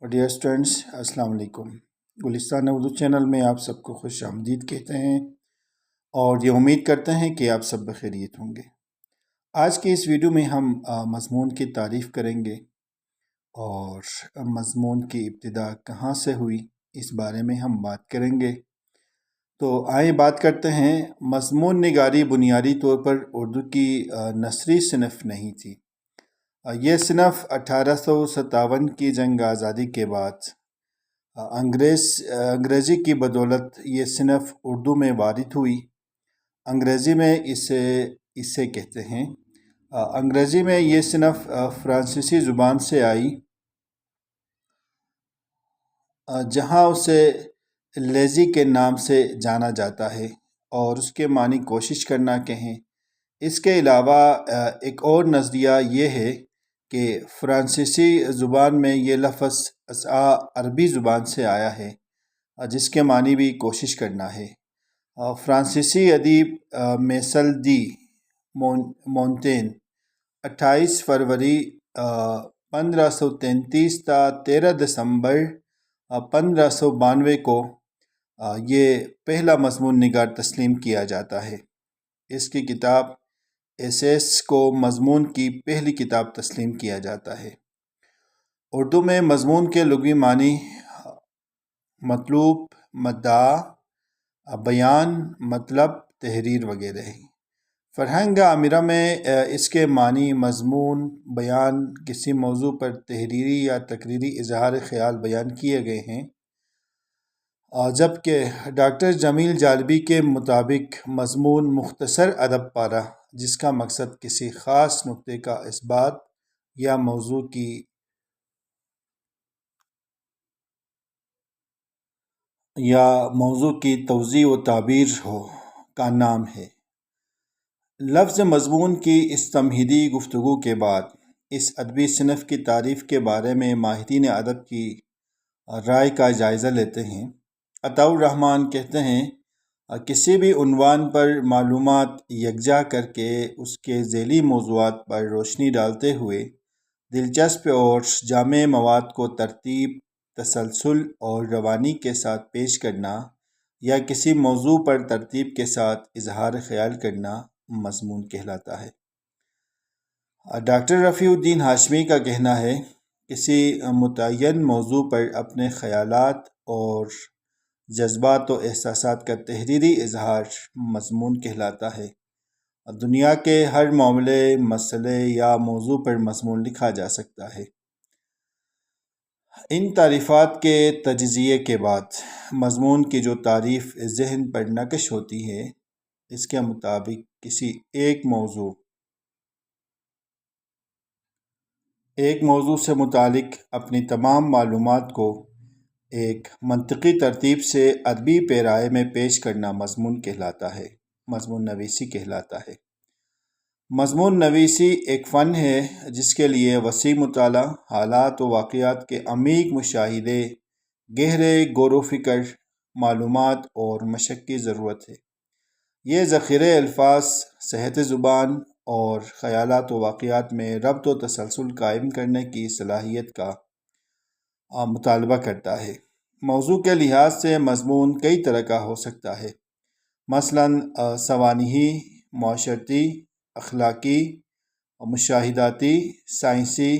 Dear students السلام علیکم۔ گلستان Urdu channel میں آپ سب کو خوش آمدید کہتے ہیں اور یہ امید کرتے ہیں کہ آپ سب بخیریت ہوں گے۔ آج کے اس ویڈیو میں ہم مضمون کی تعریف کریں گے اور مضمون کی ابتدا کہاں سے ہوئی اس بارے میں ہم بات کریں گے۔ تو آئیں بات کرتے ہیں۔ مضمون نگاری بنیادی طور پر اردو کی نثری صنف نہیں تھی۔ یہ صنف 1857 کی جنگ آزادی کے بعد انگریزی کی بدولت یہ صنف اردو میں وارد ہوئی۔ انگریزی میں اسے کہتے ہیں۔ انگریزی میں یہ صنف فرانسیسی زبان سے آئی، جہاں اسے لیزی کے نام سے جانا جاتا ہے اور اس کے معنی کوشش کرنا کہیں۔ اس کے علاوہ ایک اور نظریہ یہ ہے کہ فرانسیسی زبان میں یہ لفظ عربی زبان سے آیا ہے، جس کے معنی بھی کوشش کرنا ہے۔ فرانسیسی ادیب میشل دی مونتین 28 فروری 1533 تا 13 دسمبر 1592 کو یہ پہلا مضمون نگار تسلیم کیا جاتا ہے۔ اس کی کتاب ایسیس کو مضمون کی پہلی کتاب تسلیم کیا جاتا ہے۔ اردو میں مضمون کے لغوی معنی مطلوب، مدعا، بیان، مطلب، تحریر وغیرہ ہے۔ فرہنگ عامرہ میں اس کے معنی مضمون، بیان، کسی موضوع پر تحریری یا تقریری اظہار خیال بیان کیے گئے ہیں، جبکہ ڈاکٹر جمیل جالبی کے مطابق مضمون مختصر ادب پارہ جس کا مقصد کسی خاص نکتے کا اثبات یا موضوع کی توضیح و تعبیر ہو کا نام ہے۔ لفظ مضمون کی اس تمہیدی گفتگو کے بعد اس ادبی صنف کی تعریف کے بارے میں ماہرین ادب کی رائے کا جائزہ لیتے ہیں۔ عطاء الرحمن کہتے ہیں، کسی بھی عنوان پر معلومات یکجا کر کے اس کے ذیلی موضوعات پر روشنی ڈالتے ہوئے دلچسپ اور جامع مواد کو ترتیب، تسلسل اور روانی کے ساتھ پیش کرنا یا کسی موضوع پر ترتیب کے ساتھ اظہار خیال کرنا مضمون کہلاتا ہے۔ ڈاکٹر رفیع الدین ہاشمی کا کہنا ہے، کسی متعین موضوع پر اپنے خیالات اور جذبات و احساسات کا تحریری اظہار مضمون کہلاتا ہے۔ دنیا کے ہر معاملے، مسئلے یا موضوع پر مضمون لکھا جا سکتا ہے۔ ان تعریفات کے تجزیے کے بعد مضمون کی جو تعریف ذہن پر نقش ہوتی ہے، اس کے مطابق کسی ایک موضوع سے متعلق اپنی تمام معلومات کو ایک منطقی ترتیب سے ادبی پیرائے میں پیش کرنا مضمون کہلاتا ہے، مضمون نویسی کہلاتا ہے۔ مضمون نویسی ایک فن ہے جس کے لیے وسیع مطالعہ، حالات و واقعات کے عمیق مشاہدے، گہرے غور و فکر، معلومات اور مشق کی ضرورت ہے۔ یہ ذخیرہ الفاظ، صحت زبان اور خیالات و واقعات میں ربط و تسلسل قائم کرنے کی صلاحیت کا مطالبہ کرتا ہے۔ موضوع کے لحاظ سے مضمون کئی طرح کا ہو سکتا ہے، مثلاً سوانحی، معاشرتی، اخلاقی، مشاہداتی، سائنسی،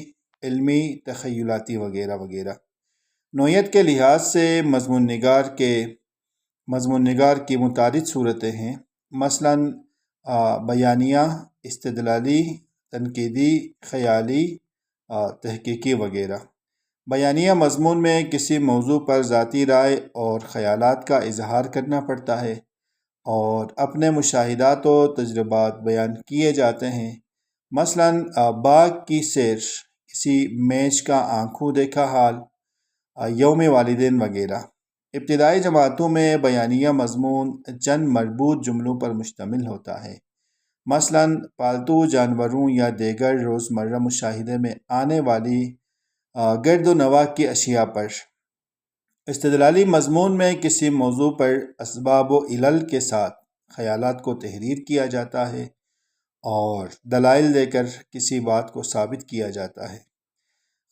علمی، تخیلاتی وغیرہ وغیرہ۔ نوعیت کے لحاظ سے مضمون نگار کی متعدد صورتیں ہیں، مثلاً بیانیہ، استدلالی، تنقیدی، خیالی، تحقیقی وغیرہ۔ بیانیہ مضمون میں کسی موضوع پر ذاتی رائے اور خیالات کا اظہار کرنا پڑتا ہے اور اپنے مشاہدات و تجربات بیان کیے جاتے ہیں، مثلاً باغ کی سیر، کسی میچ کا آنکھوں دیکھا حال، یوم والدین وغیرہ۔ ابتدائی جماعتوں میں بیانیہ مضمون چند مربوط جملوں پر مشتمل ہوتا ہے، مثلاً پالتو جانوروں یا دیگر روزمرہ مشاہدے میں آنے والی گرد و نواح کی اشیاء پر۔ استدلالی مضمون میں کسی موضوع پر اسباب و علل کے ساتھ خیالات کو تحریر کیا جاتا ہے اور دلائل دے کر کسی بات کو ثابت کیا جاتا ہے۔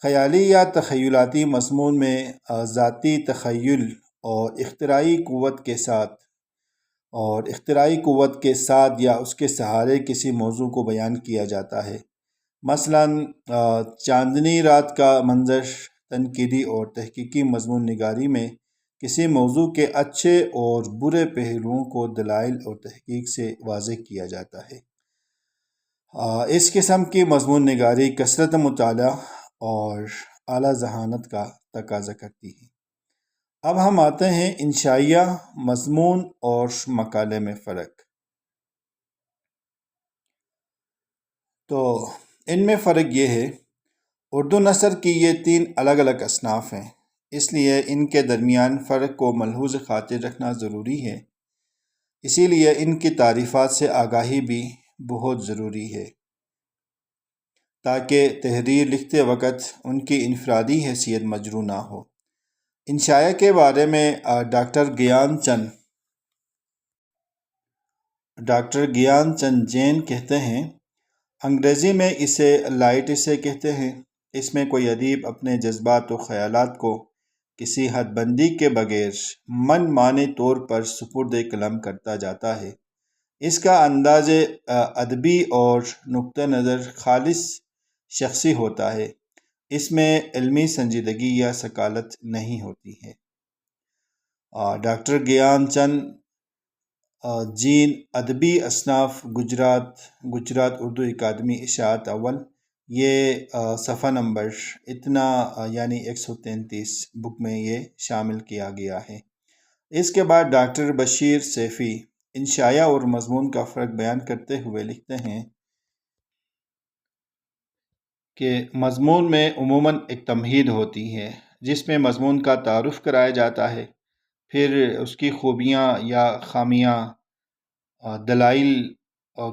خیالی یا تخیلاتی مضمون میں ذاتی تخیل اور اختراعی قوت کے ساتھ یا اس کے سہارے کسی موضوع کو بیان کیا جاتا ہے۔ مثلاً چاندنی رات کا منظر تنقیدی اور تحقیقی مضمون نگاری میں کسی موضوع کے اچھے اور برے پہلوؤں کو دلائل اور تحقیق سے واضح کیا جاتا ہے۔ اس قسم کی مضمون نگاری کثرت مطالعہ اور اعلیٰ ذہانت کا تقاضا کرتی ہے۔ اب ہم آتے ہیں انشائیہ مضمون اور مقالے میں فرق۔ تو ان میں فرق یہ ہے، اردو نثر کی یہ 3 الگ الگ اصناف ہیں، اس لیے ان کے درمیان فرق کو ملحوظ خاطر رکھنا ضروری ہے۔ اسی لیے ان کی تعریفات سے آگاہی بھی بہت ضروری ہے تاکہ تحریر لکھتے وقت ان کی انفرادی حیثیت مجروح نہ ہو۔ انشائیہ کے بارے میں ڈاکٹر گیان چند جین کہتے ہیں، انگریزی میں اسے لائٹ اسے کہتے ہیں۔ اس میں کوئی ادیب اپنے جذبات و خیالات کو کسی حد بندی کے بغیر من مانی طور پر سپرد قلم کرتا جاتا ہے۔ اس کا انداز ادبی اور نقطہ نظر خالص شخصی ہوتا ہے، اس میں علمی سنجیدگی یا ثقافت نہیں ہوتی ہے۔ ڈاکٹر گیان چند جین ادبی اصناف گجرات اردو اکادمی اشاعت اول، یہ صفحہ نمبر اتنا یعنی 133 بک میں یہ شامل کیا گیا ہے۔ اس کے بعد ڈاکٹر بشیر سیفی انشائیہ اور مضمون کا فرق بیان کرتے ہوئے لکھتے ہیں کہ مضمون میں عموماً ایک تمہید ہوتی ہے جس میں مضمون کا تعارف کرایا جاتا ہے، پھر اس کی خوبیاں یا خامیاں دلائل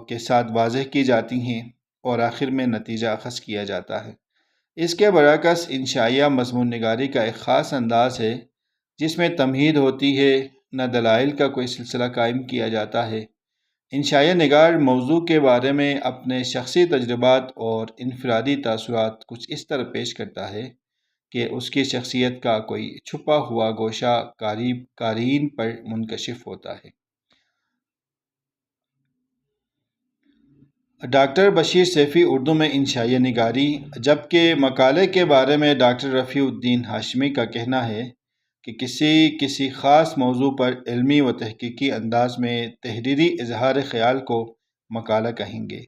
کے ساتھ واضح کی جاتی ہیں اور آخر میں نتیجہ اخذ کیا جاتا ہے۔ اس کے برعکس انشائیہ مضمون نگاری کا ایک خاص انداز ہے جس میں تمہید ہوتی ہے، نہ دلائل کا کوئی سلسلہ قائم کیا جاتا ہے۔ انشائیہ نگار موضوع کے بارے میں اپنے شخصی تجربات اور انفرادی تاثرات کچھ اس طرح پیش کرتا ہے کہ اس کی شخصیت کا کوئی چھپا ہوا گوشہ قارئین پر منکشف ہوتا ہے۔ ڈاکٹر بشیر سیفی اردو میں انشائیہ نگاری، جبکہ مقالے کے بارے میں ڈاکٹر رفیع الدین ہاشمی کا کہنا ہے کہ کسی خاص موضوع پر علمی و تحقیقی انداز میں تحریری اظہار خیال کو مقالہ کہیں گے۔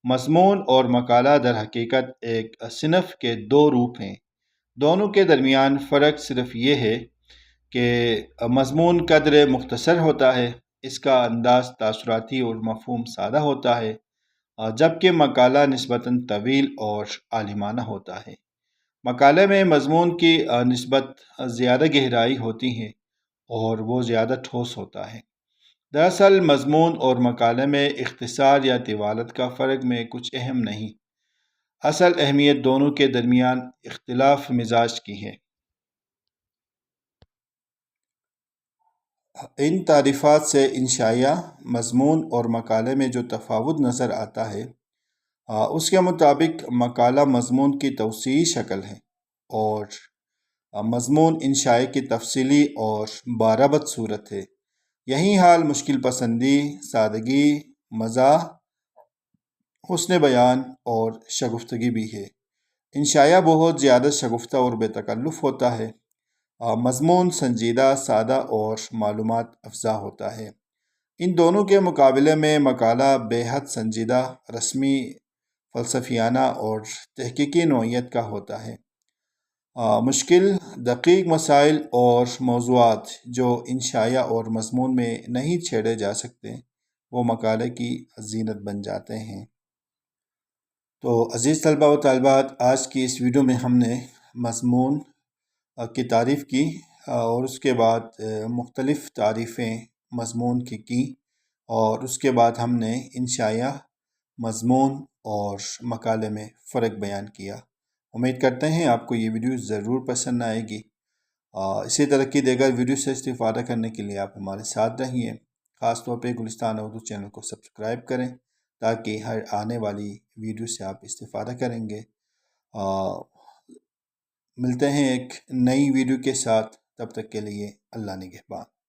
مضمون اور مقالہ در حقیقت ایک صنف کے 2 روپ ہیں۔ دونوں کے درمیان فرق صرف یہ ہے کہ مضمون قدر مختصر ہوتا ہے، اس کا انداز تاثراتی اور مفہوم سادہ ہوتا ہے، جبکہ مقالہ نسبتاً طویل اور عالمانہ ہوتا ہے۔ مقالے میں مضمون کی نسبت زیادہ گہرائی ہوتی ہے اور وہ زیادہ ٹھوس ہوتا ہے۔ دراصل مضمون اور مقالے میں اختصار یا طوالت کا فرق میں کچھ اہم نہیں، اصل اہمیت دونوں کے درمیان اختلاف مزاج کی ہے۔ ان تعریفات سے انشائیہ مضمون اور مقالے میں جو تفاوت نظر آتا ہے، اس کے مطابق مقالہ مضمون کی توسیعی شکل ہے اور مضمون انشائیہ کی تفصیلی اور باربط صورت ہے۔ یہی حال مشکل پسندی، سادگی، مزاح، حسن بیان اور شگفتگی بھی ہے۔ انشائیہ بہت زیادہ شگفتہ اور بے تکلف ہوتا ہے، مضمون سنجیدہ، سادہ اور معلومات افزا ہوتا ہے۔ ان دونوں کے مقابلے میں مقالہ بے حد سنجیدہ، رسمی، فلسفیانہ اور تحقیقی نوعیت کا ہوتا ہے۔ مشکل، دقیق مسائل اور موضوعات جو انشائیہ اور مضمون میں نہیں چھیڑے جا سکتے، وہ مقالے کی زینت بن جاتے ہیں۔ تو عزیز طلبہ و طالبات، آج کی اس ویڈیو میں ہم نے مضمون کی تعریف کی اور اس کے بعد مختلف تعریفیں مضمون کی اور اس کے بعد ہم نے انشائیہ، مضمون اور مقالے میں فرق بیان کیا۔ امید کرتے ہیں آپ کو یہ ویڈیو ضرور پسند آئے گی۔ اسی طرح کی دیگر ویڈیو سے استفادہ کرنے کے لیے آپ ہمارے ساتھ رہیے۔ خاص طور پہ گلستان اردو چینل کو سبسکرائب کریں تاکہ ہر آنے والی ویڈیو سے آپ استفادہ کریں گے۔ ملتے ہیں ایک نئی ویڈیو کے ساتھ، تب تک کے لیے اللہ نگہبان۔